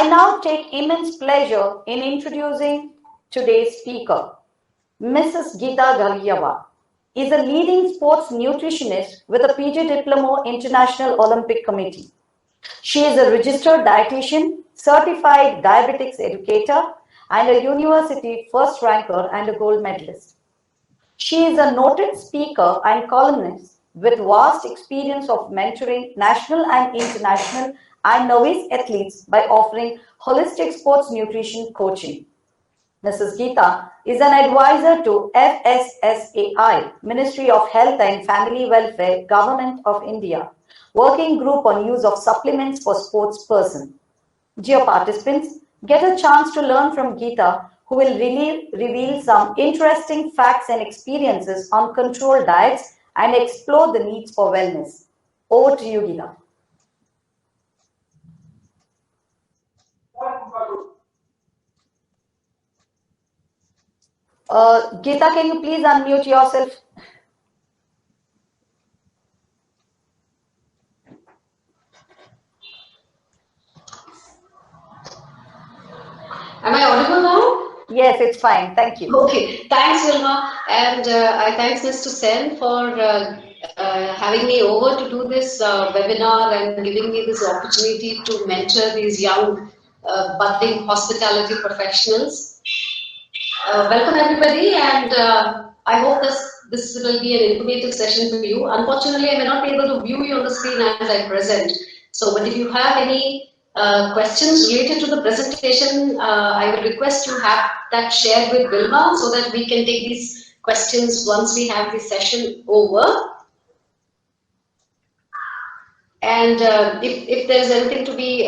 I now take immense pleasure in introducing today's speaker. Mrs. Geeta Gargiawar is a leading sports nutritionist with a PG Diploma International Olympic Committee. She is a registered dietitian, certified diabetics educator, and a university first ranker and a gold medalist. She is a noted speaker and columnist with vast experience of mentoring national and international and novice athletes by offering holistic sports nutrition coaching. Mrs. Geeta is an advisor to FSSAI, Ministry of Health and Family Welfare, Government of India, working group on use of supplements for sports person. Dear participants, get a chance to learn from Geeta, who will reveal some interesting facts and experiences on controlled diets and explore the needs for wellness. Over to you, Geeta. Geeta, can you please unmute yourself? Am I audible now? Yes, it's fine. Thank you. Okay. Thanks, Vilma. And I thanks Mr. Sen for having me over to do this webinar and giving me this opportunity to mentor these young budding hospitality professionals. Welcome, everybody. And I hope this will be an informative session for you. Unfortunately, I may not be able to view you on the screen as I present. So, but if you have any questions related to the presentation, I would request you have that shared with Vilma so that we can take these questions once we have the session over. And if there is anything to be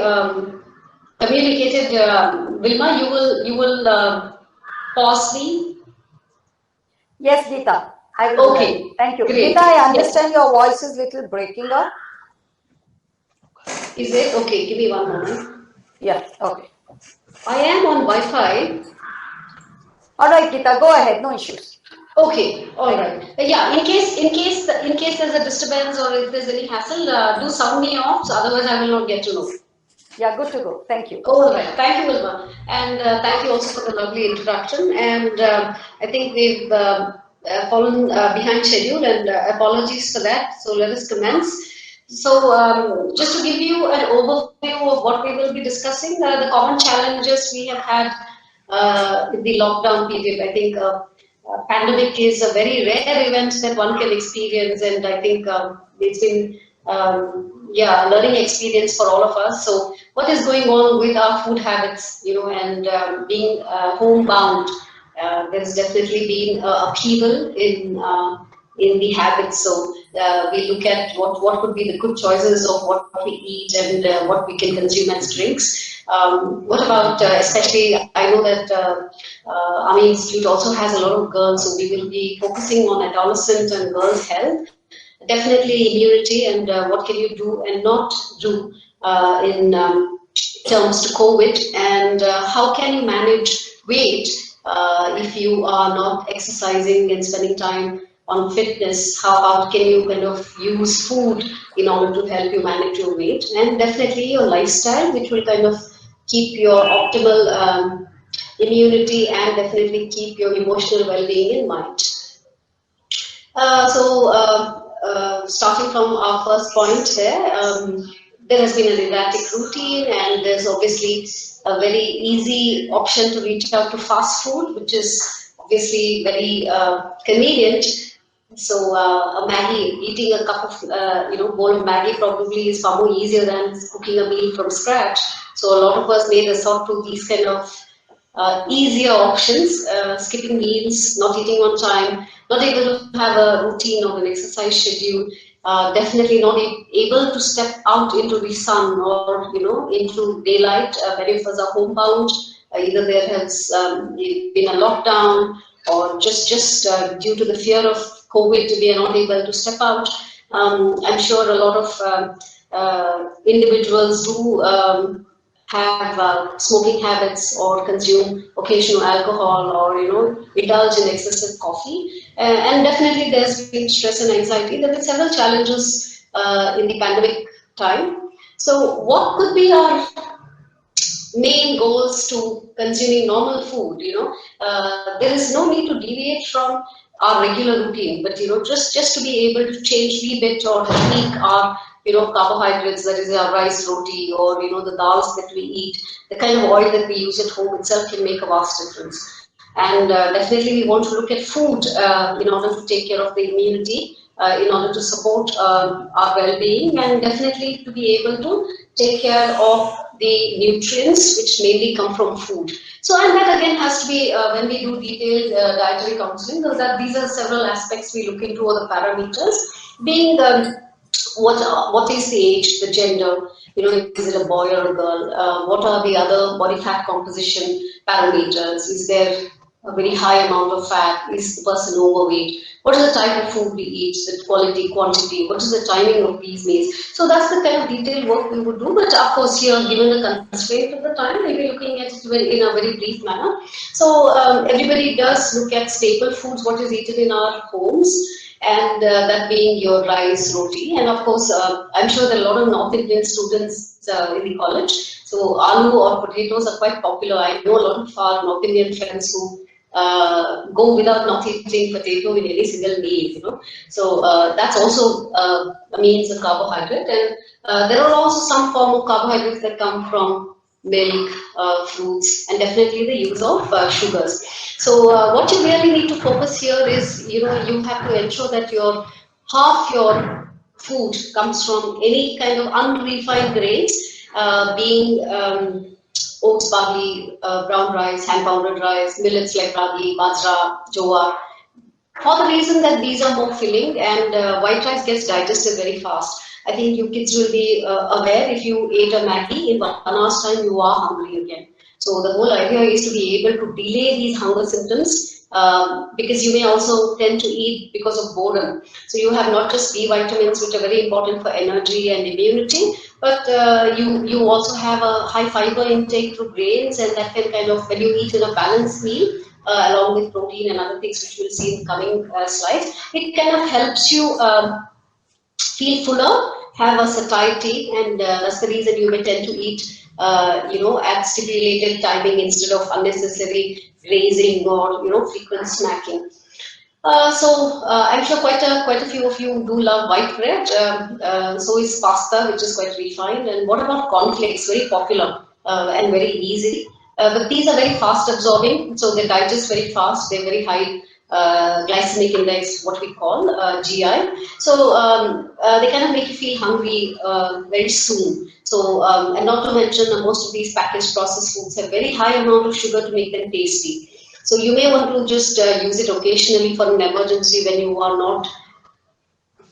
communicated, Vilma, you will pause me. Yes, Geeta. I will. Okay. Thank you. Great. Geeta, I understand your voice is little breaking up. Is it? Okay, give me one moment. Yeah, okay. I am on Wi-Fi. All right, Geeta, go ahead, no issues. Okay, all right. Yeah, in case there's a disturbance or if there's any hassle, do sound me off, so otherwise I will not get to know. Yeah, good to go. Thank you. All right. Thank you, Vilma. And thank you also for the lovely introduction. And I think we've fallen behind schedule, and apologies for that. So let us commence. So just to give you an overview of what we will be discussing, the common challenges we have had in the lockdown period. I think pandemic is a very rare event that one can experience, and I think it's been a learning experience for all of us. So what is going on with our food habits, and being homebound, there's definitely been upheaval in the habits. So we look at what could be the good choices of what we eat and what we can consume as drinks. What about, especially, I know that AMI Institute also has a lot of girls, so we will be focusing on adolescent and girls' health. Definitely immunity and what can you do and not do in terms to COVID, and how can you manage weight if you are not exercising and spending time on fitness. How can you kind of use food in order to help you manage your weight, and definitely your lifestyle, which will kind of keep your optimal immunity and definitely keep your emotional well-being in mind. Starting from our first point here, there has been an erratic routine, and there's obviously a very easy option to reach out to fast food, which is obviously very convenient. So a Maggie, eating a cup of, bowl of Maggie probably is far more easier than cooking a meal from scratch. So a lot of us may resort to these kind of easier options, skipping meals, not eating on time, not able to have a routine or an exercise schedule, definitely not able to step out into the sun or, into daylight. Many of us are homebound. Either there has been a lockdown or just due to the fear of COVID, we are not able to step out. I'm sure a lot of individuals do have smoking habits or consume occasional alcohol or, indulge in excessive coffee. And definitely there's been stress and anxiety. There have been several challenges in the pandemic time. So what could be our main goals to consuming normal food, there is no need to deviate from our regular routine, but just to be able to change wee bit or tweak our carbohydrates, that is our rice roti, or the dals that we eat, the kind of oil that we use at home itself can make a vast difference. And definitely we want to look at food in order to take care of the immunity, in order to support our well-being, and definitely to be able to take care of the nutrients which mainly come from food. So, and that again has to be, when we do detailed dietary counseling, that these are several aspects we look into, or the parameters, being what is the age, the gender, is it a boy or a girl? What are the other body fat composition parameters? Is there a very high amount of fat? Is the person overweight? What is the type of food we eat, the quality, quantity? What is the timing of these meals? So that's the kind of detailed work we would do. But of course, here, given the constraint of the time, we'll be looking at it in a very brief manner. So everybody does look at staple foods, what is eaten in our homes, and that being your rice, roti. And of course, I'm sure there are a lot of North Indian students in the college. So aloo or potatoes are quite popular. I know a lot of our North Indian friends who go without not eating potato in any single meal, So that's also a means of carbohydrate. And there are also some form of carbohydrates that come from milk, fruits, and definitely the use of sugars. So what you really need to focus here is, you have to ensure that half your food comes from any kind of unrefined grains, being oats, barley, brown rice, hand-pounded rice, millets like ragi, bajra, jowar. For the reason that these are more filling, and white rice gets digested very fast. I think you kids will be aware, if you ate a Maggi, in 1 hour's time you are hungry again. So the whole idea is to be able to delay these hunger symptoms, because you may also tend to eat because of boredom. So you have not just B vitamins, which are very important for energy and immunity, but you also have a high fiber intake through grains, and that can kind of, when you eat in a balanced meal, along with protein and other things which we'll see in the coming slides, it kind of helps you feel fuller, have a satiety, and that's the reason you may tend to eat at stipulated timing instead of unnecessary grazing or frequent snacking. So I'm sure quite a few of you do love white bread. So is pasta, which is quite refined. And what about cornflakes? Very popular and very easy. But these are very fast absorbing, so they digest very fast. They're very high glycemic index, what we call GI. So they kind of make you feel hungry very soon. So, and not to mention, most of these packaged processed foods have very high amount of sugar to make them tasty. So you may want to just use it occasionally for an emergency when you are not,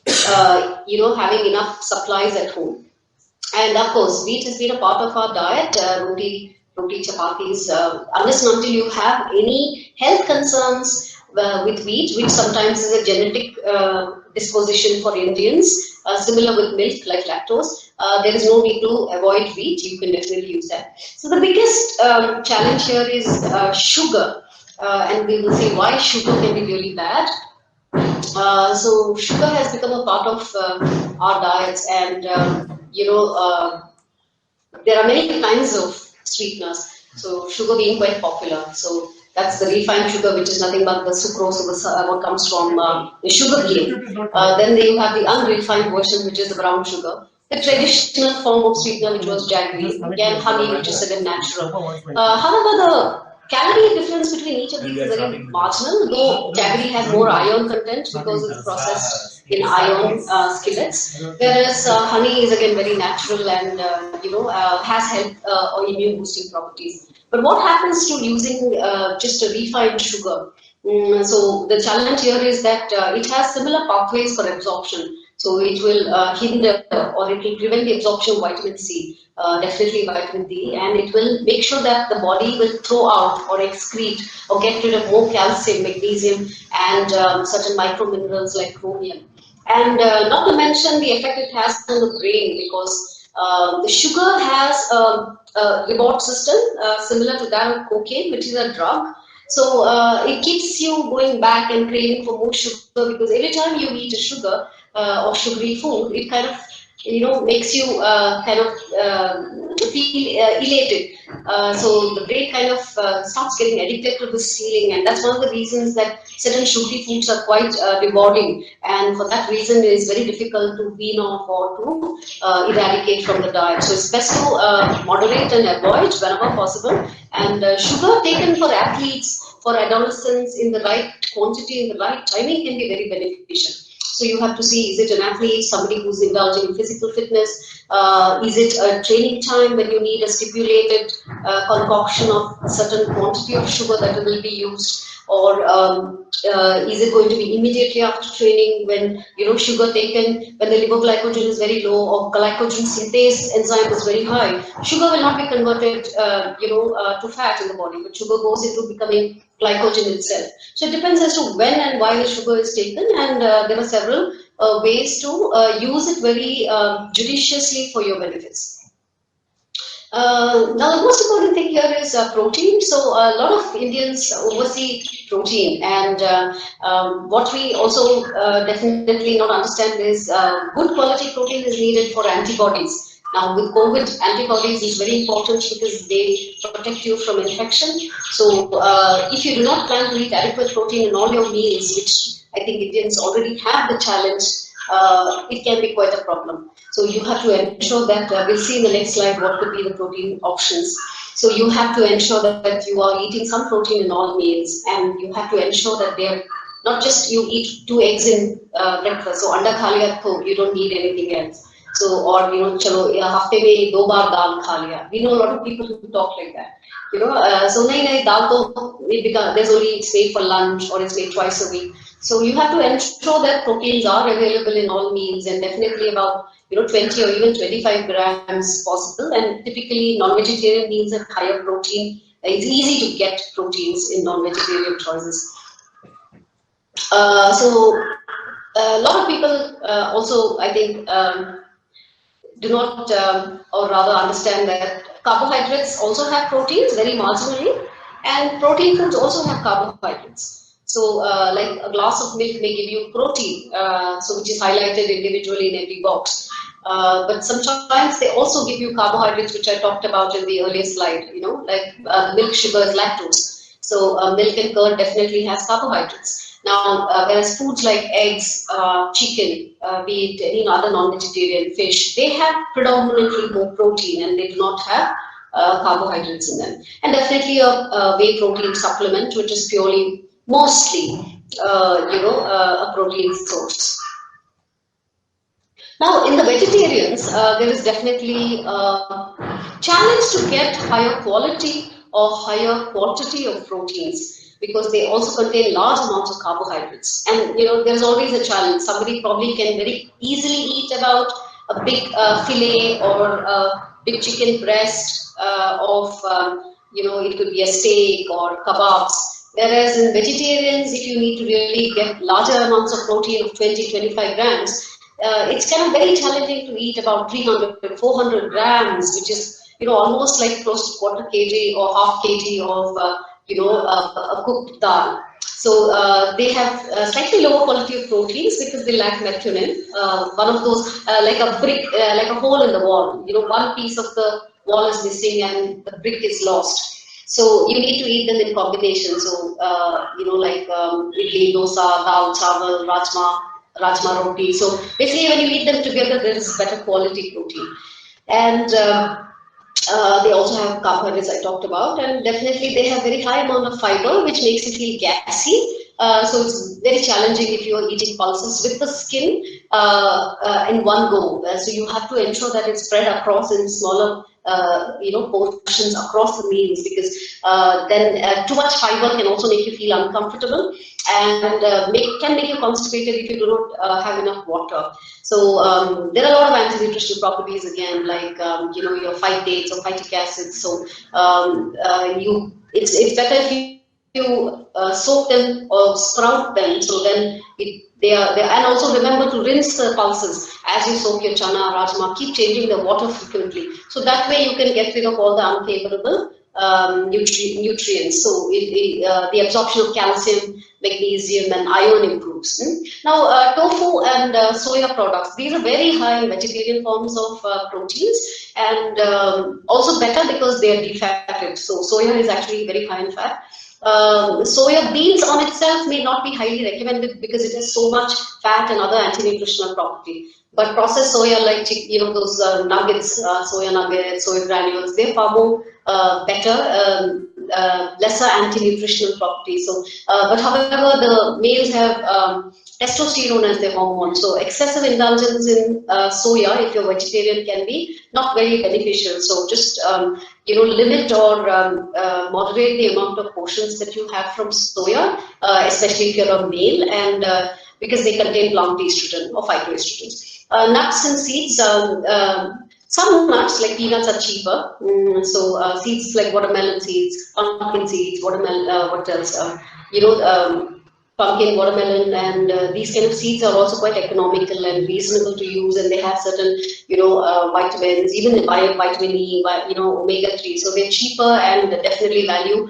having enough supplies at home. And of course, wheat has been a part of our diet, roti, chapatis, unless and until you have any health concerns with wheat, which sometimes is a genetic disposition for Indians, similar with milk, like lactose. There is no need to avoid wheat. You can definitely use that. So the biggest challenge here is sugar. And we will see why sugar can be really bad. So sugar has become a part of our diets, and there are many kinds of sweeteners. So sugar being quite popular. So that's the refined sugar, which is nothing but the sucrose, or what comes from the sugar cane. Then you have the unrefined version, which is the brown sugar. The traditional form of sweetener, which was jaggery, again honey, which is again natural. However, the calorie difference between each of these is very marginal, though jaggery has more iron content because it's processed in iron skillets, whereas honey is again very natural and has health or immune boosting properties. But what happens to using just a refined sugar? So the challenge here is that it has similar pathways for absorption. So it will hinder or it will prevent the absorption of vitamin C, definitely vitamin D, and it will make sure that the body will throw out or excrete or get rid of more calcium, magnesium, and certain microminerals like chromium. And not to mention the effect it has on the brain, because the sugar has a reward system similar to that of cocaine, which is a drug. So it keeps you going back and craving for more sugar, because every time you eat a sugar or sugary food, it kind of makes you kind of feel elated. So the brain kind of starts getting addicted to this feeling, and that's one of the reasons that certain sugary foods are quite rewarding, and for that reason it is very difficult to wean off or to eradicate from the diet. So it's best to moderate and avoid whenever possible. And sugar taken for athletes, for adolescents, in the right quantity, in the right timing, can be very beneficial. So you have to see, is it an athlete, somebody who's indulging in physical fitness? Is it a training time when you need a stipulated concoction of a certain quantity of sugar that will be used? Or is it going to be immediately after training when, sugar taken when the liver glycogen is very low or glycogen synthase enzyme is very high? Sugar will not be converted, to fat in the body, but sugar goes into becoming glycogen itself. So it depends as to when and why the sugar is taken, and there are several ways to use it very judiciously for your benefits. Now, the most important thing here is protein. So a lot of Indians oversee protein, and what we also definitely not understand is good quality protein is needed for antibodies. Now, with COVID, antibodies is very important because they protect you from infection. So if you do not plan to eat adequate protein in all your meals, which I think Indians already have the challenge, it can be quite a problem. So you have to ensure that, we'll see in the next slide what could be the protein options. So you have to ensure that you are eating some protein in all meals, and you have to ensure that they're not just you eat 2 eggs in breakfast, so anda kha liya to you don't need anything else. So, or chalo hafte mein 2 baar dal kha liya. We know a lot of people who talk like that. So nahi dal to there's only it's made for lunch or it's made twice a week. So you have to ensure that proteins are available in all meals, and definitely about 20 or even 25 grams possible. And typically non-vegetarian meals have higher protein. It's easy to get proteins in non-vegetarian choices. So a lot of people also, I think, do not, or rather understand that carbohydrates also have proteins very marginally, and protein foods also have carbohydrates. So like a glass of milk may give you protein, so which is highlighted individually in every box. But sometimes they also give you carbohydrates, which I talked about in the earlier slide, like milk, sugar is lactose. So milk and curd definitely has carbohydrates. Now, whereas foods like eggs, chicken, be it any other non-vegetarian fish, they have predominantly more protein and they do not have carbohydrates in them. And definitely a whey protein supplement, which is purely, mostly, a protein source. Now, in the vegetarians, there is definitely a challenge to get higher quality or higher quantity of proteins, because they also contain large amounts of carbohydrates. And there's always a challenge. Somebody probably can very easily eat about a big fillet or a big chicken breast of, it could be a steak or kebabs. Whereas in vegetarians, if you need to really get larger amounts of protein of 20-25 grams, it's kind of very challenging to eat about 300-400 grams, which is almost like close to quarter kg or half kg of a cooked dal. So they have slightly lower quality of proteins because they lack methionine. One of those, like a brick, like a hole in the wall. One piece of the wall is missing and the brick is lost. So you need to eat them in combination. So like idli, dosa, dal, chawal, rajma roti. So basically, when you eat them together, there is better quality protein. And they also have carbohydrates I talked about, and definitely they have very high amount of fiber, which makes you feel gassy. So it's very challenging if you are eating pulses with the skin in one go. So you have to ensure that it's spread across in smaller portions across the meals, because then too much fiber can also make you feel uncomfortable and can make you constipated if you do not have enough water. So there are a lot of anti-nutritional properties again, like your phytates or phytic acids. So it's better if you soak them or sprout them, so then they are, and also remember to rinse the pulses as you soak your chana, rajma. Keep changing the water frequently, so that way you can get rid of all the unfavorable nutrients. So the absorption of calcium, magnesium, and iron improves. Now, tofu and soya products, these are very high in vegetarian forms of proteins, and also better because they are defatted. So soya is actually very high in fat. Soya beans on itself may not be highly recommended because it has so much fat and other anti-nutritional property. But processed soya, like those nuggets, soya nuggets, soya granules, they're far more better, lesser anti-nutritional properties. So, but however, the males have testosterone as their hormone. So, excessive indulgence in soya, if you're vegetarian, can be not very beneficial. So, just limit or moderate the amount of portions that you have from soya, especially if you're a male, and because they contain plant estrogen or phytoestrogens. Nuts and seeds. Some nuts like peanuts are cheaper. So seeds like watermelon seeds, pumpkin seeds, watermelon. What else? Pumpkin, watermelon, and these kind of seeds are also quite economical and reasonable to use, and they have certain, vitamins, even vitamin E, omega-3. So they're cheaper and definitely value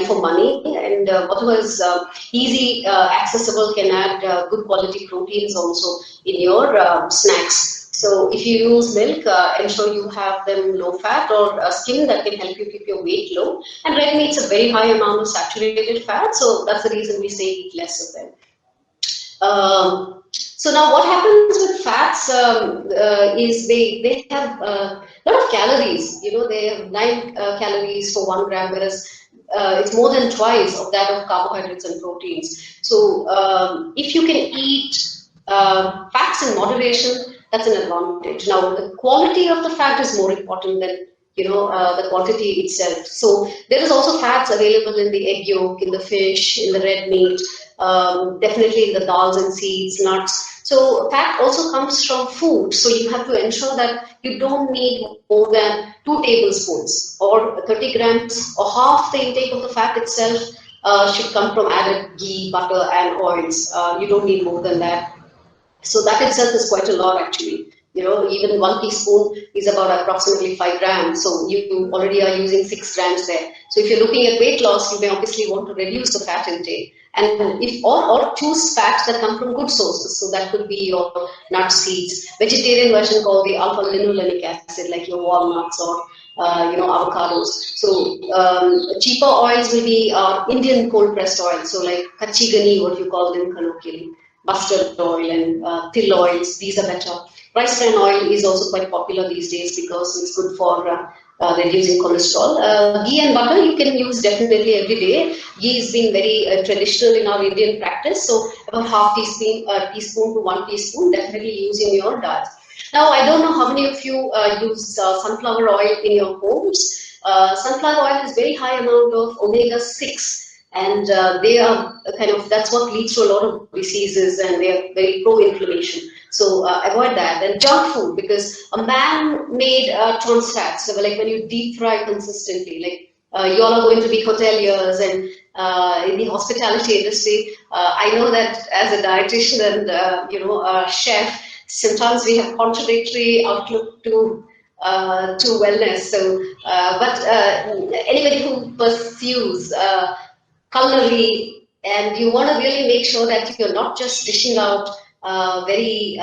for money. And whatever is easy, accessible, can add good quality proteins also in your snacks. So if you use milk, ensure you have them low fat or skim that can help you keep your weight low. And red meat's a very high amount of saturated fat, so that's the reason we say eat less of them. So now what happens with fats is they have a lot of calories. They have 9 calories for 1 gram, whereas it's more than twice of that of carbohydrates and proteins. So if you can eat fats in moderation, that's an advantage. Now, the quality of the fat is more important than the quantity itself. So there is also fats available in the egg yolk, in the fish, in the red meat, definitely in the dals and seeds, nuts. So fat also comes from food. So you have to ensure that you don't need more than 2 tablespoons or 30 grams or half the intake of the fat itself should come from added ghee, butter, and oils. You don't need more than that. So that itself is quite a lot, actually. Even 1 teaspoon is about approximately 5 grams. So you already are using 6 grams there. So if you're looking at weight loss, you may obviously want to reduce the fat intake. And or choose fats that come from good sources. So that could be your nut seeds, vegetarian version called the alpha-linolenic acid, like your walnuts or avocados. So cheaper oils will be Indian cold-pressed oil. So like kachi ghani, what you call them colloquially. Mustard oil and till oils, these are better. Rice bran oil is also quite popular these days because it's good for reducing cholesterol. Ghee and butter you can use definitely every day. Ghee has been very traditional in our Indian practice, so about half teaspoon to 1 teaspoon definitely use in your diet. Now, I don't know how many of you use sunflower oil in your homes. Sunflower oil is very high amount of omega-6. And they are that's what leads to a lot of diseases, and they are very pro-inflammation. So avoid that. And junk food, because a man-made trans fats, so like when you deep fry consistently, like you all are going to be hoteliers and in the hospitality industry. I know that as a dietitian and a chef, sometimes we have contradictory outlook to wellness. So, but anybody who pursues culinary, and you want to really make sure that you're not just dishing out very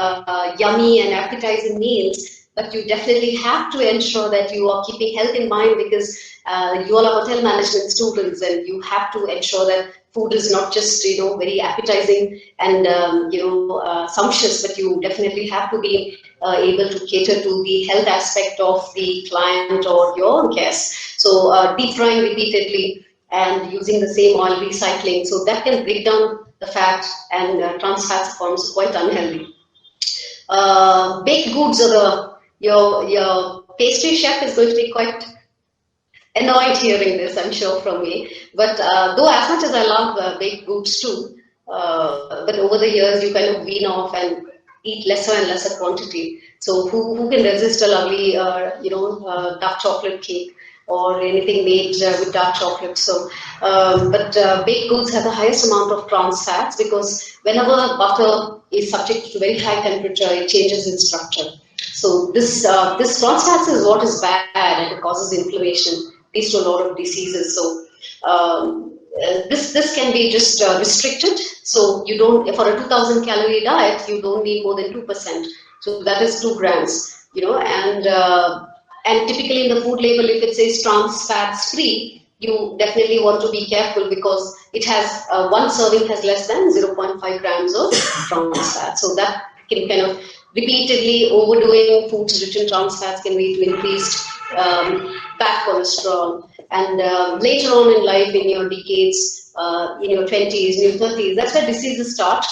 yummy and appetizing meals, but you definitely have to ensure that you are keeping health in mind, because you all are hotel management students, and you have to ensure that food is not just very appetizing and sumptuous, but you definitely have to be able to cater to the health aspect of the client or your guests. So deep frying repeatedly and using the same oil, recycling, so that can break down the fat, and trans fats forms quite unhealthy. Baked goods, or your pastry chef is going to be quite annoyed hearing this, I'm sure, from me. But though as much as I love baked goods too, but over the years you kind of wean off and eat lesser and lesser quantity. So who can resist a lovely dark chocolate cake or anything made with dark chocolate? So, but baked goods have the highest amount of trans fats, because whenever butter is subject to very high temperature, it changes its structure. So this trans fats is what is bad, and it causes inflammation. leads to a lot of diseases. So this can be just restricted. So you don't, for a 2000 calorie diet, you don't need more than 2%. So that is 2 grams, and typically in the food label, if it says trans fats free, you definitely want to be careful because it has one serving has less than 0.5 grams of trans fat. So that can kind of repeatedly overdoing foods rich in trans fats can lead to increased bad cholesterol. And later on in life, in your decades, in your 20s, in your 30s, that's where diseases start.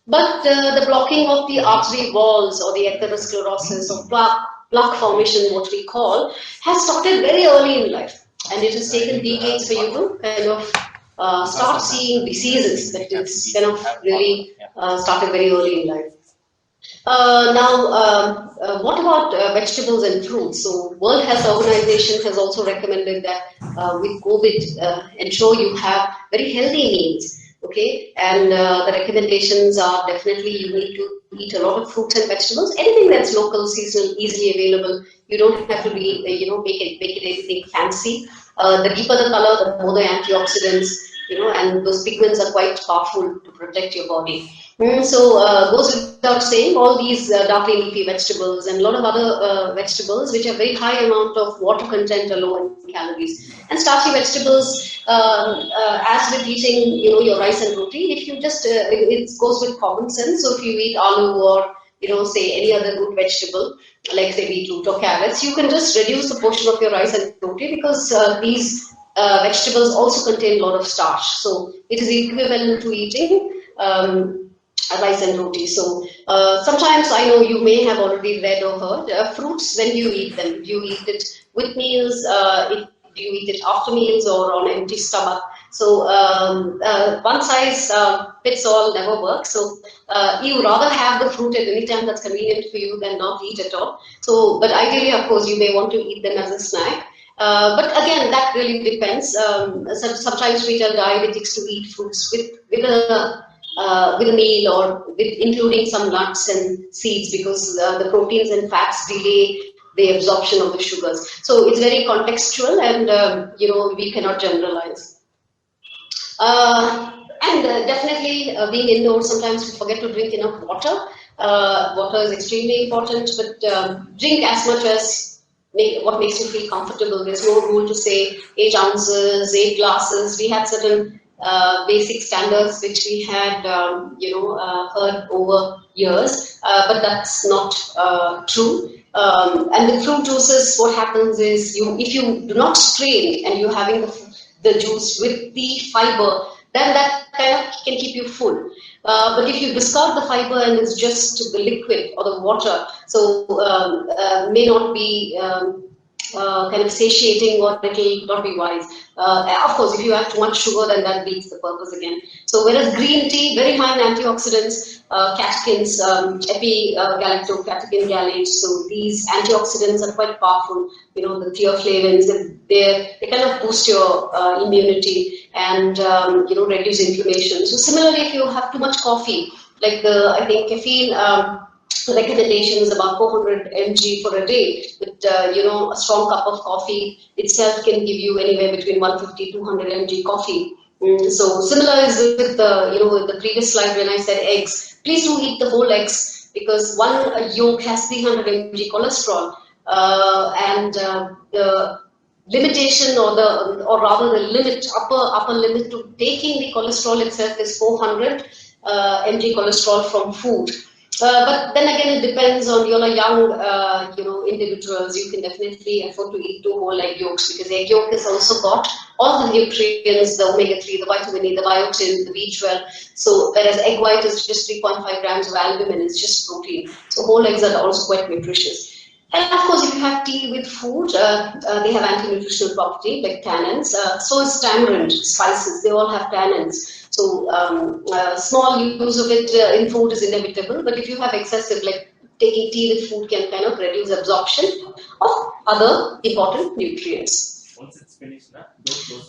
But the blocking of the artery walls or the atherosclerosis or plaque formation, what we call, has started very early in life. And it has taken decades for you to kind of start seeing diseases that it's kind of really started very early in life. What about vegetables and fruits? So World Health Organization has also recommended that with COVID, ensure you have very healthy meals. Okay, and the recommendations are definitely you need to eat a lot of fruits and vegetables. Anything that's local, seasonal, easily available. You don't have to be, make it anything fancy. The deeper the color, the more the antioxidants, and those pigments are quite powerful to protect your body. So goes without saying, all these dark green leafy vegetables and a lot of other vegetables which have very high amount of water content are low in calories. And starchy vegetables, as with eating, your rice and roti, if you just, it goes with common sense. So if you eat aloo or, say any other good vegetable, like say beetroot or carrots, you can just reduce the portion of your rice and roti because these vegetables also contain a lot of starch. So it is equivalent to eating rice and roti. So sometimes I know you may have already read or heard fruits. When you eat them, you eat it with meals, do you eat it after meals or on empty stomach? So one size fits all never works. So you rather have the fruit at any time that's convenient for you than not eat at all. So, but ideally, of course, you may want to eat them as a snack. But again, that really depends. Sometimes we tell diabetics to eat fruits with a meal or with including some nuts and seeds because the proteins and fats delay the absorption of the sugars. So it's very contextual and, we cannot generalize. And definitely being indoors, sometimes we forget to drink enough water. Water is extremely important, but drink as much as what makes you feel comfortable. There's no rule to say 8 ounces, 8 glasses. We had certain basic standards which we had, heard over years, but that's not true. And with fruit juices, what happens is if you do not strain and you're having the juice with the fiber, then that kind of can keep you full. But if you discard the fiber and it's just the liquid or the water, so may not be kind of satiating or it will not be wise. Of course, if you add too much sugar, then that beats the purpose again. So whereas green tea, very high in antioxidants, catechins, epigalactocatechin gallate, so these antioxidants are quite powerful. The theoflavins, they kind of boost your immunity and reduce inflammation. So similarly, if you have too much coffee, like I think caffeine, recommendation is about 400 mg for a day, but a strong cup of coffee itself can give you anywhere between 150 to 200 mg coffee. So similar is with the previous slide when I said eggs. Please do eat the whole eggs because one yolk has 300 mg cholesterol, and the limitation or rather the limit, upper limit to taking the cholesterol itself is 400 mg cholesterol from food. But then again, it depends on young, individuals. You can definitely afford to eat 2 whole egg yolks because egg yolk has also got all the nutrients, the omega-3, the vitamin E, the biotin, the B12. So whereas egg white is just 3.5 grams of albumin, it's just protein. So whole eggs are also quite nutritious. And of course, if you have tea with food, they have anti-nutritional property like tannins. So is tamarind, spices, they all have tannins. So small use of it in food is inevitable, but if you have excessive, like taking tea with food can kind of reduce absorption of other important nutrients. Once it's finished,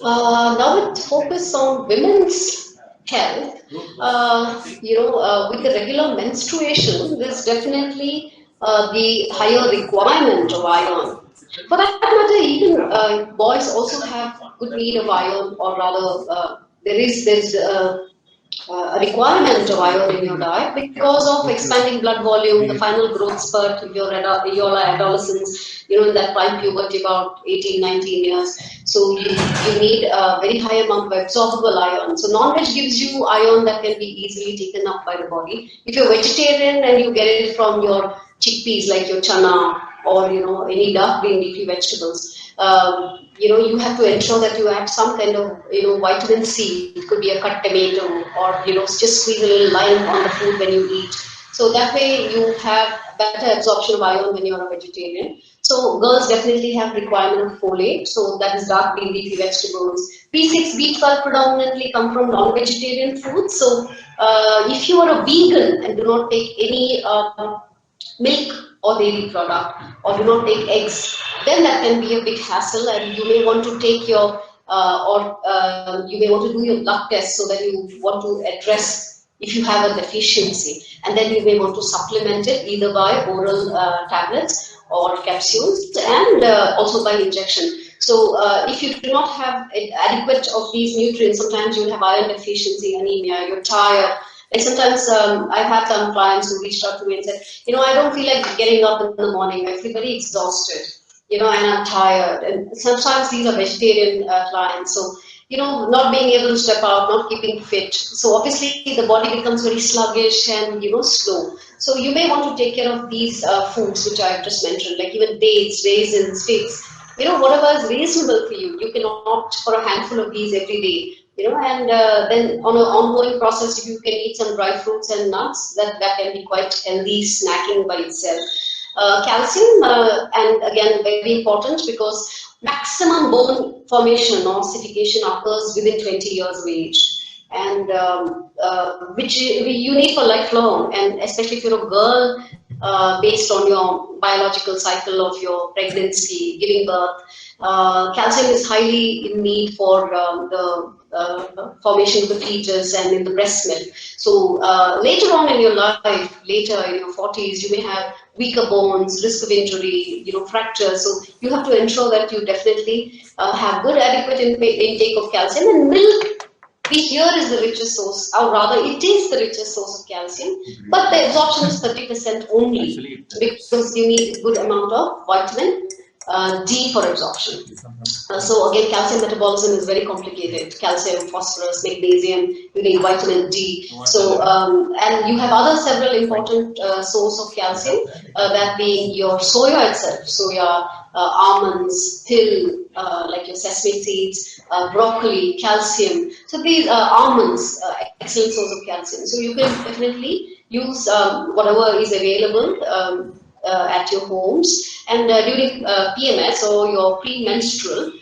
now with focus on women's health, with the regular menstruation, there's definitely the higher requirement of iron. For that matter, even boys also have good need of iron, or rather, there's a requirement of iron in your diet because of expanding blood volume, the final growth spurt of your adolescence, in that prime puberty about 18, 19 years. So you need a very high amount of absorbable iron. So non-veg gives you iron that can be easily taken up by the body. If you're vegetarian and you get it from your chickpeas like your chana or any dark green leafy vegetables, you have to ensure that you add some kind of vitamin C. It could be a cut tomato, or just squeeze a little lime on the food when you eat. So that way you have better absorption of iron when you're a vegetarian. So girls definitely have requirement of folate. So that is dark green leafy vegetables. B6, B12 predominantly come from non-vegetarian foods. So if you are a vegan and do not take any milk or dairy product, or do not take eggs, then that can be a big hassle, and you may want to take your you may want to do your blood test so that you want to address if you have a deficiency, and then you may want to supplement it either by oral tablets or capsules, and also by injection. So if you do not have adequate of these nutrients, sometimes you'll have iron deficiency, anemia, you're tired. And sometimes I've had some clients who reached out to me and said, I don't feel like getting up in the morning. I feel very exhausted, and I'm tired. And sometimes these are vegetarian clients. So, not being able to step out, not keeping fit. So obviously the body becomes very sluggish and, slow. So you may want to take care of these foods, which I've just mentioned, like even dates, raisins, figs, whatever is reasonable for you. You can opt for a handful of these every day. And then on an ongoing process, if you can eat some dry fruits and nuts, that can be quite healthy snacking by itself. Calcium, and again, very important because maximum bone formation or ossification occurs within 20 years of age, and which you need for lifelong, and especially if you're a girl, based on your biological cycle of your pregnancy, giving birth. Calcium is highly in need for the formation of the fetus and in the breast milk. So later on in your life, later in your 40s, you may have weaker bones, risk of injury, fractures. So you have to ensure that you definitely have good adequate intake of calcium, and milk. Here is the richest source, or rather it is the richest source of calcium, but the absorption is 30% only because you need a good amount of vitamin D for absorption. So again, calcium metabolism is very complicated. Calcium, phosphorus, magnesium, you need vitamin D. So and you have other several important source of calcium, that being your soya itself, soya, almonds, till, like your sesame seeds, broccoli, calcium. So these almonds, excellent source of calcium. So you can definitely use whatever is available at your homes. And during PMS or your premenstrual,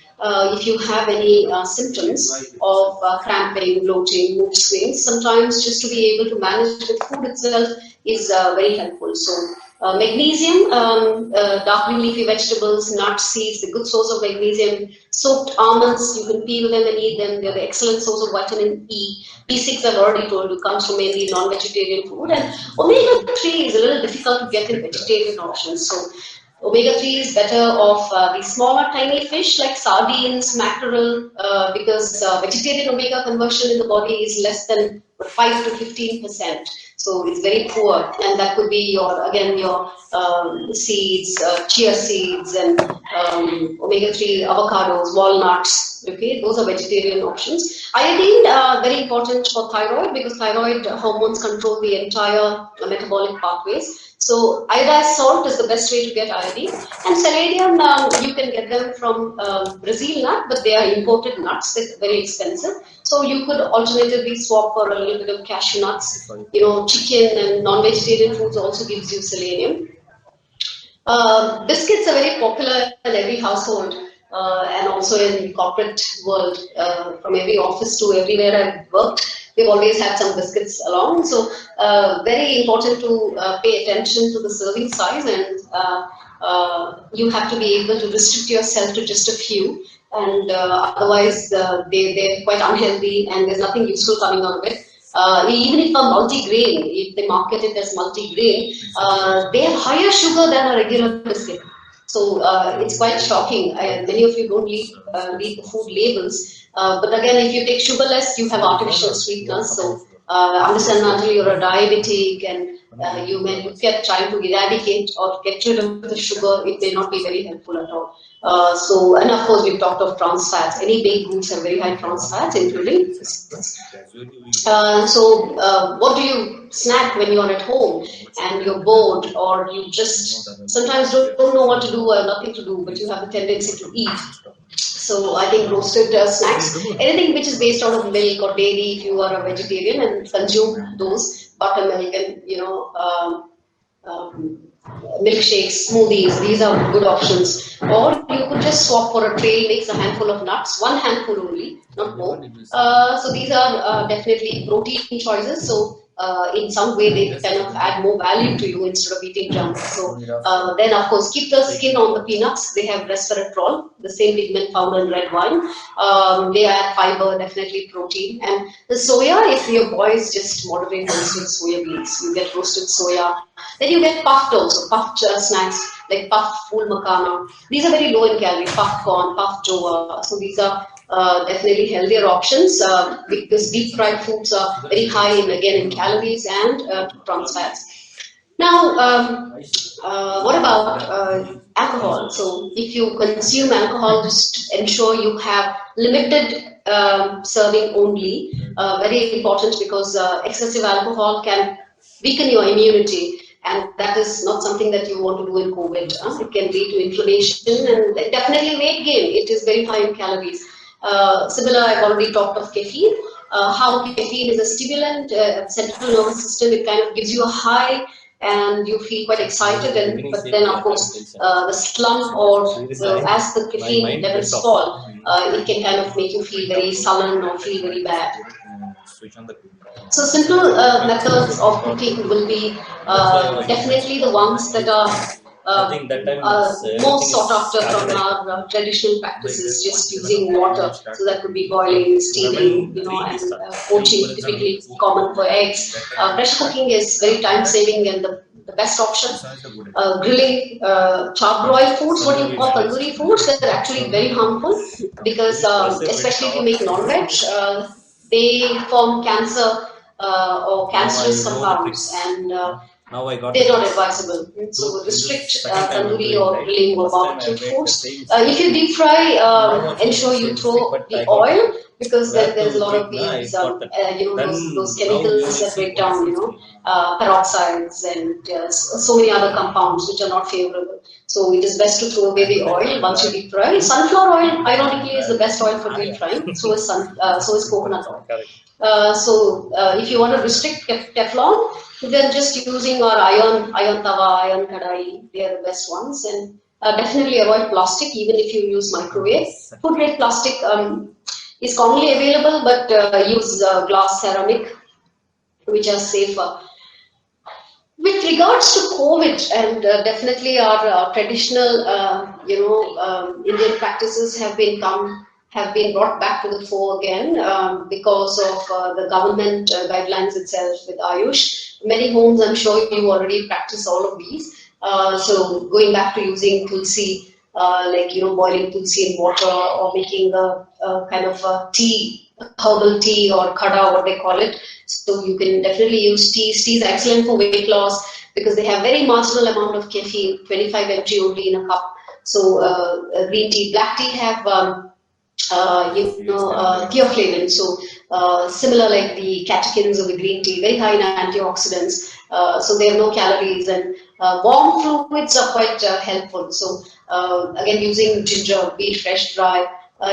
if you have any symptoms of cramping, bloating, mood swings, sometimes just to be able to manage with food itself is very helpful. So magnesium, dark green leafy vegetables, nuts, seeds, the good source of magnesium. Soaked almonds, you can peel them and eat them. They're the excellent source of vitamin E. B6, I've already told you, comes from mainly non-vegetarian food. And omega-3 is a little difficult to get in vegetarian options. So omega-3 is better of the smaller tiny fish like sardines, mackerel, because vegetarian omega conversion in the body is less than 5 to 15%. So it's very poor, and that could be your seeds, chia seeds, and omega-3 avocados, walnuts. Okay, those are vegetarian options. Iodine, very important for thyroid because thyroid hormones control the entire metabolic pathways. So iodized salt is the best way to get iodine. And selenium, you can get them from Brazil nut, but they are imported nuts. They're very expensive. So you could alternatively swap for a little bit of cashew nuts. Chicken and non-vegetarian foods also gives you selenium. Biscuits are very popular in every household. And also in corporate world, from every office to everywhere I've worked, they've always had some biscuits along. So very important to pay attention to the serving size, and you have to be able to restrict yourself to just a few, and otherwise they're quite unhealthy and there's nothing useful coming out of it. Even if a multi-grain, if they market it as multi-grain, they have higher sugar than a regular biscuit. So it's quite shocking. Many of you don't read the food labels. But again, if you take sugarless, you have artificial sweeteners. So understand until you're a diabetic and you may look at trying to eradicate or get rid of the sugar, it may not be very helpful at all. And of course, we've talked of trans fats. Any baked goods have very high trans fats, including. What do you snack when you're at home and you're bored, or you just sometimes don't know what to do or nothing to do, but you have a tendency to eat? So I think roasted snacks, anything which is based out of milk or dairy, if you are a vegetarian, and consume those, buttermilk and milkshakes, smoothies, these are good options. Or you could just swap for a tray, mix a handful of nuts, one handful only, not more. So these are definitely protein choices. So in some way they kind of add more value to you instead of eating junk. So then of course keep the skin on the peanuts. They have resveratrol, the same pigment found in red wine. They add fiber, definitely protein. And the soya, if your boy is just moderate roasted soya beans, you get roasted soya. Then you get puffed also, puffed snacks like puffed full makana. These are very low in calorie, puffed corn, puffed jowar. So these are definitely healthier options because deep fried foods are very high in calories and trans fats. Now, what about alcohol? So if you consume alcohol, just ensure you have limited serving only. Very important, because excessive alcohol can weaken your immunity. And that is not something that you want to do in COVID. It can lead to inflammation and definitely weight gain. It is very high in calories. Similar, I've already talked of caffeine. How caffeine is a stimulant, central nervous system. It kind of gives you a high and you feel quite excited. But then, of course, the slump or as the caffeine levels fall, it can kind of make you feel very sullen or feel very bad. So simple methods of cooking will be definitely the ones that are most sought after from our traditional practices, just using water. So that could be boiling, steaming, and poaching, typically common for eggs. Pressure cooking is very time saving and the best option. Grilling, char-broiled foods, what you call tandoori foods, they're actually very harmful because especially if you make non-veg, they form cancer or cancerous compounds, and they're not advisable. So restrict tandoori or grilling or barbecue foods. If you deep fry, ensure you throw the oil, because then there's a lot of these, those chemicals that break down, peroxides and so many other compounds which are not favorable. So it is best to throw away the oil once you deep fry. Sunflower oil, ironically, is the best oil for deep frying. So is coconut oil. If you want to restrict Teflon, then just using our iron tawa, iron kadai, they are the best ones. And definitely avoid plastic, even if you use microwave. Food grade plastic is commonly available, but use glass, ceramic, which are safer. With regards to COVID, and definitely our traditional, Indian practices have been brought back to the fore again because of the government guidelines itself with Ayush. Many homes, I'm sure you already practice all of these. So going back to using tulsi, boiling tulsi in water, or making a kind of a tea, herbal tea or kada, what they call it. So you can definitely use teas. Teas are excellent for weight loss because they have very marginal amount of caffeine, 25 mg only in a cup. So green tea, black tea have theophlavin, so similar like the catechins of the green tea, very high in antioxidants, so they have no calories, and warm fluids are quite helpful. So again, using ginger, be it fresh, dry,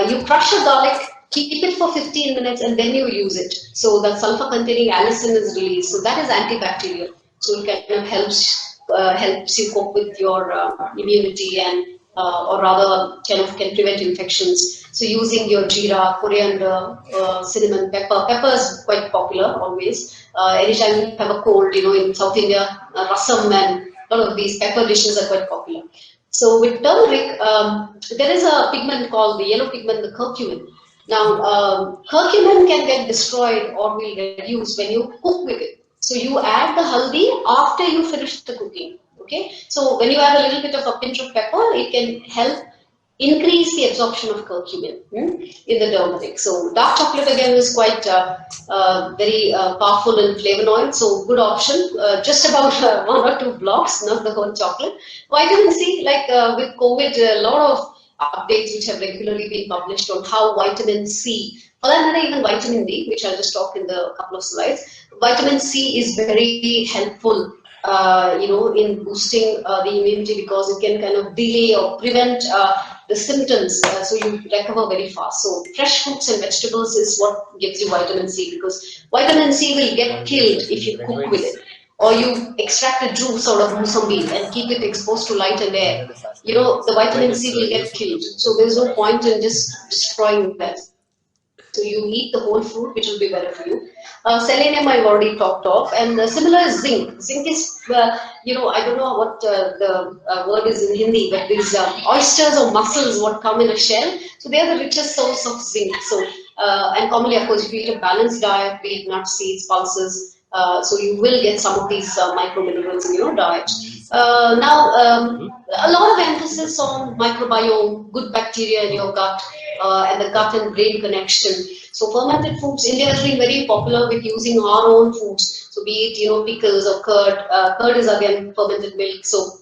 you crush a garlic, keep it for 15 minutes and then you use it. So the sulfur containing allicin is released, so that is antibacterial, so it kind of helps you cope with your immunity and or rather can prevent infections. So using your jeera, coriander, cinnamon, pepper. Pepper is quite popular always. Anytime you have a cold, in South India, rasam and a lot of these pepper dishes are quite popular. So with turmeric, there is a pigment called the yellow pigment, the curcumin. Now, curcumin can get destroyed or will reduce when you cook with it. So you add the haldi after you finish the cooking. Okay, so when you add a little bit of a pinch of pepper, it can help increase the absorption of curcumin in the dermatic. So dark chocolate again is quite very powerful in flavonoid, so good option. Just about 1 or 2 blocks, not the whole chocolate. Vitamin C, like with COVID, a lot of updates which have regularly been published on how vitamin C, for that matter even vitamin D, which I'll just talk in the couple of slides. Vitamin C is very helpful in boosting the immunity because it can kind of delay or prevent the symptoms, so you recover very fast. So fresh fruits and vegetables is what gives you vitamin C, because vitamin C will get killed if you cook with it, or you extract the juice out of musambi and keep it exposed to light and air. The vitamin C will get killed. So there's no point in just destroying that. So you eat the whole fruit, which will be better for you. Selenium I've already talked of, and similar is zinc. Zinc is, I don't know what the word is in Hindi, but these oysters or mussels what come in a shell, so they are the richest source of zinc. So, and commonly, of course, if you eat a balanced diet, be it nuts, seeds, pulses, so you will get some of these micro minerals in your diet. Now, a lot of emphasis on microbiome, good bacteria in your gut, and the gut and brain connection. So fermented foods, India has been very popular with using our own foods. So be it, pickles or curd. Curd is again fermented milk. So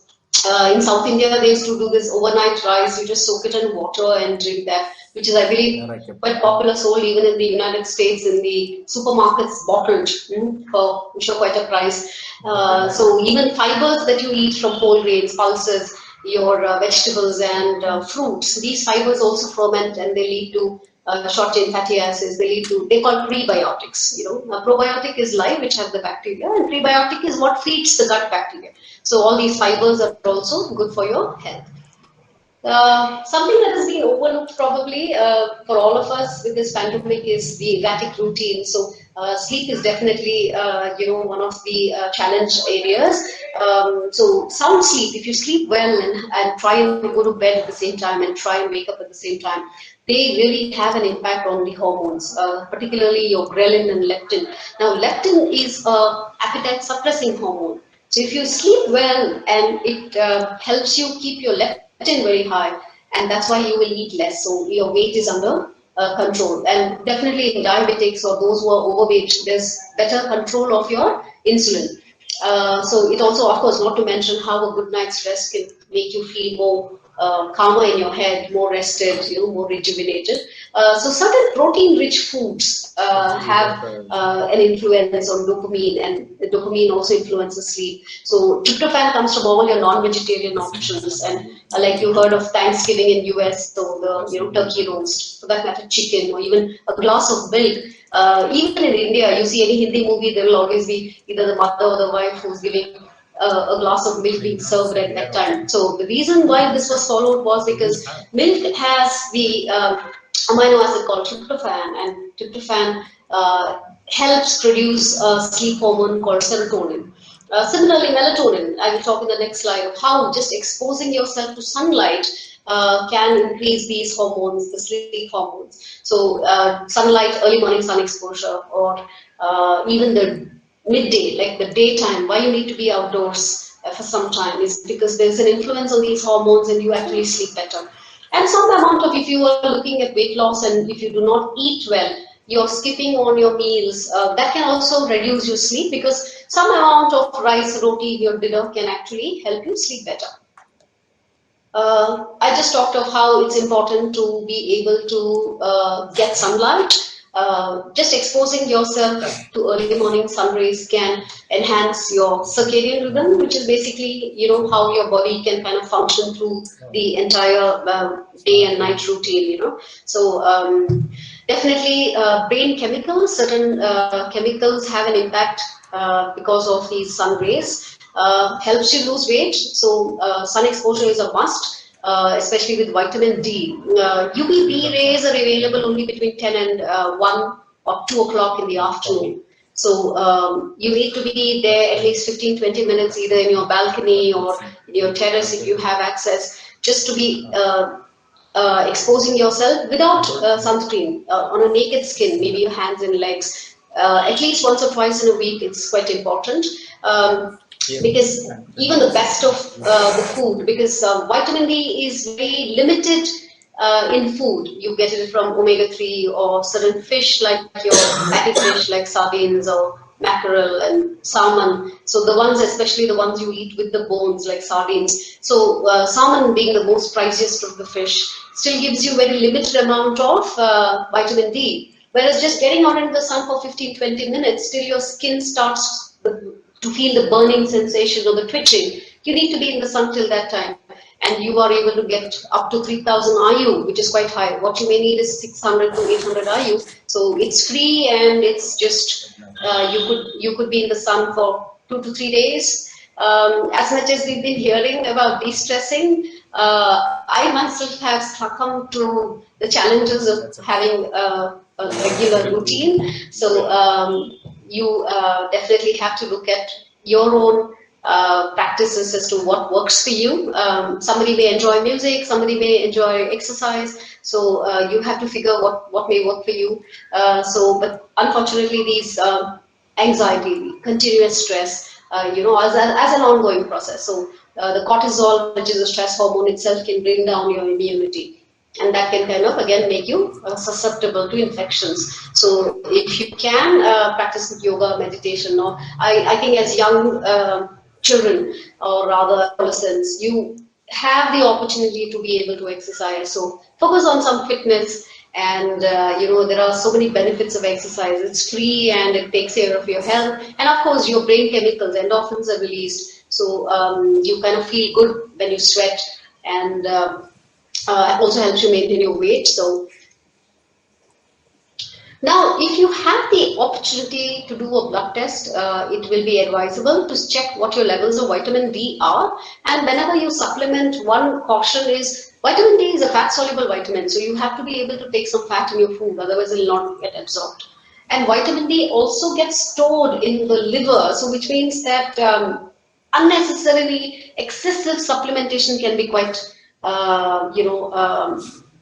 in South India, they used to do this overnight rice. You just soak it in water and drink that, which is, I believe, quite popular, sold even in the United States in the supermarkets, bottled for, I'm sure, quite a price. So even fibers that you eat from whole grains, pulses, your vegetables and fruits, these fibers also ferment and they lead to short-chain fatty acids. They call prebiotics. A probiotic is live, which have the bacteria, and prebiotic is what feeds the gut bacteria. So all these fibers are also good for your health. Something that has been overlooked probably for all of us with this pandemic is the erratic routine. So sleep is definitely one of the challenge areas. So sound sleep, if you sleep well and try and go to bed at the same time and try and wake up at the same time, they really have an impact on the hormones, particularly your ghrelin and leptin. Now leptin is an appetite suppressing hormone. So if you sleep well and it helps you keep your leptin very high, and that's why you will eat less, so your weight is under control. And definitely in diabetics or those who are overweight, there's better control of your insulin. So it also, of course, not to mention how a good night's rest can make you feel more calmer in your head, more rested, more rejuvenated. So certain protein-rich foods have an influence on dopamine, and the dopamine also influences sleep. So tryptophan comes from all your non-vegetarian options, and like you heard of Thanksgiving in US, so the turkey roast, for that matter, chicken, or even a glass of milk. Even in India, you see any Hindi movie, there will always be either the mother or the wife who's giving a glass of milk being served at that time. So the reason why this was followed was because milk has the amino acid called tryptophan, and tryptophan helps produce a sleep hormone called serotonin. Similarly, melatonin, I will talk in the next slide of how just exposing yourself to sunlight can increase these hormones, the sleep hormones. So sunlight, early morning sun exposure, or even the midday, like the daytime, why you need to be outdoors for some time is because there's an influence on these hormones and you actually sleep better. And some amount of, if you are looking at weight loss and if you do not eat well, you're skipping on your meals, that can also reduce your sleep, because some amount of rice, roti in your dinner can actually help you sleep better. I just talked of how it's important to be able to get sunlight. Just exposing yourself to early morning sun rays can enhance your circadian rhythm, which is basically, how your body can kind of function through the entire day and night routine, So definitely brain chemicals, certain chemicals have an impact because of these sun rays. Helps you lose weight, so sun exposure is a must. Especially with vitamin D. UVB rays are available only between 10 and 1 or 2 o'clock in the afternoon. So you need to be there at least 15-20 minutes, either in your balcony or in your terrace if you have access, just to be exposing yourself without sunscreen, on a naked skin, maybe your hands and legs. At least once or twice in a week, it's quite important. because even the best of the food, because vitamin D is very limited in food. You get it from omega-3 or certain fish like your fatty fish like sardines or mackerel and salmon. So the ones, especially the ones you eat with the bones like sardines. So salmon being the most priciest of the fish still gives you very limited amount of vitamin D. Whereas just getting out into the sun for 15-20 minutes, till your skin starts to feel the burning sensation or the twitching, you need to be in the sun till that time. And you are able to get up to 3000 IU, which is quite high. What you may need is 600 to 800 IU. So it's free, and it's just, you could be in the sun for 2 to 3 days. As much as we've been hearing about de-stressing, I myself have succumbed to the challenges of having a regular routine. So you definitely have to look at your own practices as to what works for you. Somebody may enjoy music, somebody may enjoy exercise, so you have to figure what may work for you. But unfortunately, these anxiety, continuous stress, as an ongoing process. So the cortisol, which is a stress hormone itself, can bring down your immunity. And that can kind of, again, make you susceptible to infections. So if you can practice yoga, meditation, or I think as young children, or rather adolescents, you have the opportunity to be able to exercise. So focus on some fitness, and there are so many benefits of exercise. It's free and it takes care of your health. And of course, your brain chemicals, endorphins are released. So you kind of feel good when you sweat, and also helps you maintain your weight. So now, if you have the opportunity to do a blood test, it will be advisable to check what your levels of vitamin D are. And whenever you supplement, one caution is vitamin D is a fat-soluble vitamin, so you have to be able to take some fat in your food, otherwise it will not get absorbed. And vitamin D also gets stored in the liver, so which means that unnecessarily excessive supplementation can be quite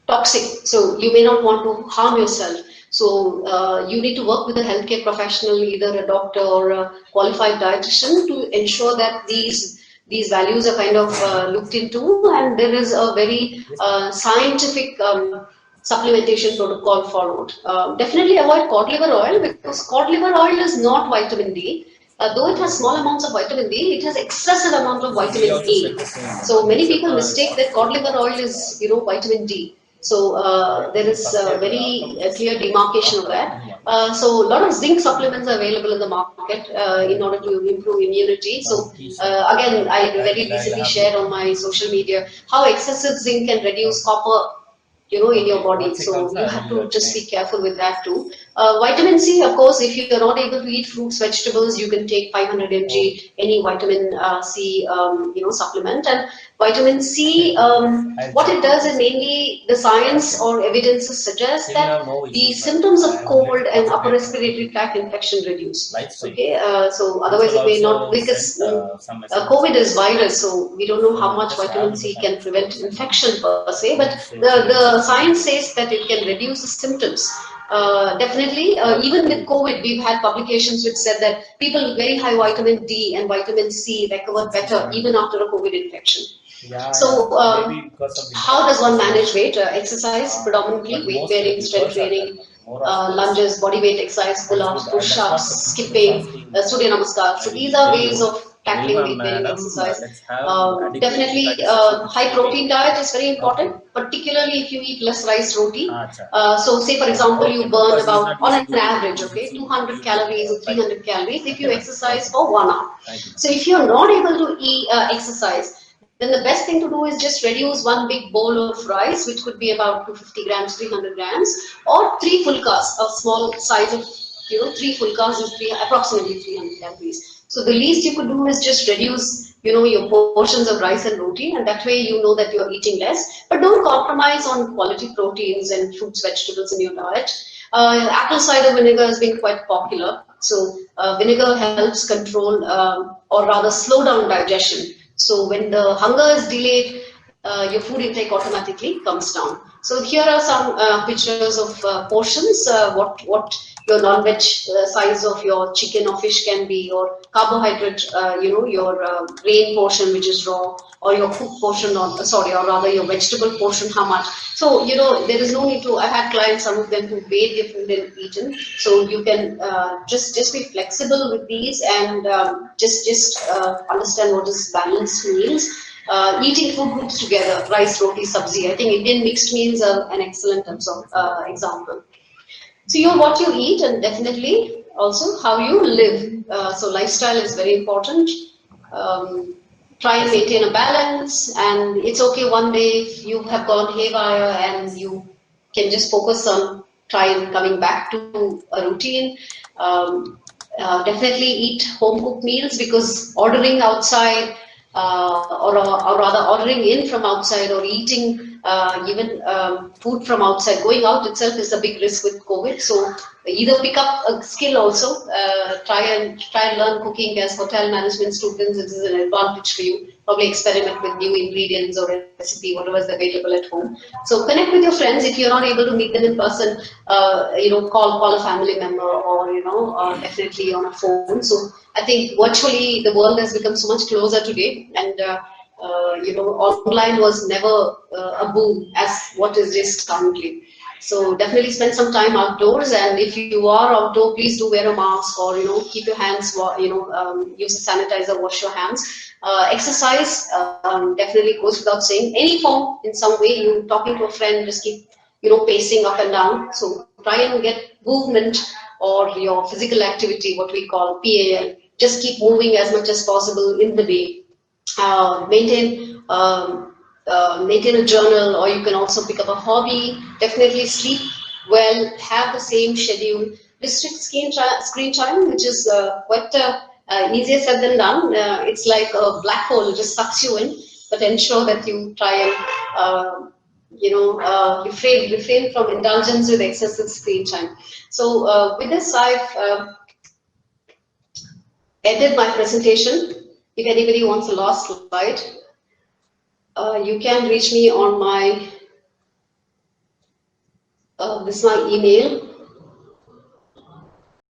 toxic. So you may not want to harm yourself. So you need to work with a healthcare professional, either a doctor or a qualified dietitian, to ensure that these values are kind of looked into, and there is a very scientific supplementation protocol followed. Definitely avoid cod liver oil, because cod liver oil is not vitamin D. Though it has small amounts of vitamin D, it has excessive amount of vitamin A. So many people mistake that cod liver oil is, vitamin D. So there is a very clear demarcation of that. So a lot of zinc supplements are available in the market in order to improve immunity. So again, I very recently shared on my social media how excessive zinc can reduce copper in your body. So you have to just be careful with that too. Vitamin C, of course, if you're not able to eat fruits, vegetables, you can take 500 mg any vitamin C, supplement. And vitamin C, what it does is mainly the science or evidences suggest that the symptoms of cold and upper respiratory tract infection reduce. Okay, so otherwise it may not, because COVID is virus, so we don't know how much vitamin C can prevent infection per se, but the science says that it can reduce the symptoms. Definitely, even with COVID, we've had publications which said that people with very high vitamin D and vitamin C recover better even after a COVID infection. So, how does one manage weight? Exercise, predominantly weight bearing, strength training, lunges, body weight exercise, pull-ups, push-ups, skipping, Surya Namaskar. So these are ways of tackling weight bearing exercise. Definitely, high protein diet is very important, particularly if you eat less rice roti. So say for example, you burn about, on an average, 200 calories or 300 calories if you exercise for 1 hour. So if you're not able to eat, exercise, then the best thing to do is just reduce one big bowl of rice, which could be about 250 grams, 300 grams, or 3 fulkas, a small size of, 3 fulkas is approximately 300 calories. So the least you could do is just reduce, your portions of rice and roti, and that way you know that you're eating less. But don't compromise on quality proteins and fruits, vegetables in your diet. Apple cider vinegar has been quite popular. So vinegar helps control, or rather slow down digestion. So when the hunger is delayed, your food intake automatically comes down. So here are some pictures of portions, what your non-veg size of your chicken or fish can be, or carbohydrate, your grain portion which is raw, or your cooked portion, or rather your vegetable portion, how much. So, there is no need to, I've had clients, some of them who weigh their food and eaten. So you can just be flexible with these, and just understand what is balanced meals. Eating food groups together, rice, roti, sabzi. I think Indian mixed meals are an excellent example. So what you eat, and definitely also how you live. So lifestyle is very important. Try and maintain a balance, and it's okay one day if you have gone haywire, and you can just focus on try and coming back to a routine. Definitely eat home cooked meals, because ordering outside, or rather ordering in from outside, or eating even food from outside, going out itself is a big risk with COVID. So either pick up a skill also, try and learn cooking. As hotel management students, it is an advantage for you. Probably experiment with new ingredients or recipe, whatever is available at home. So connect with your friends. If you're not able to meet them in person, call a family member, or definitely on a phone. So I think virtually the world has become so much closer today, and online was never a boom as what is just currently. So definitely spend some time outdoors, and if you are outdoor, please do wear a mask, or keep your hands, use a sanitizer, wash your hands. Exercise definitely goes without saying. Any form, in some way, you talking to a friend, just keep pacing up and down. So try and get movement, or your physical activity, what we call PAL. Just keep moving as much as possible in the day. Maintain a journal, or you can also pick up a hobby. Definitely sleep well, have the same schedule. Restrict screen time, which is quite easier said than done. It's like a black hole, it just sucks you in, but ensure that you try and refrain from indulgence with excessive screen time. So with this, I've ended my presentation. If anybody wants a last slide, you can reach me on my this is my email.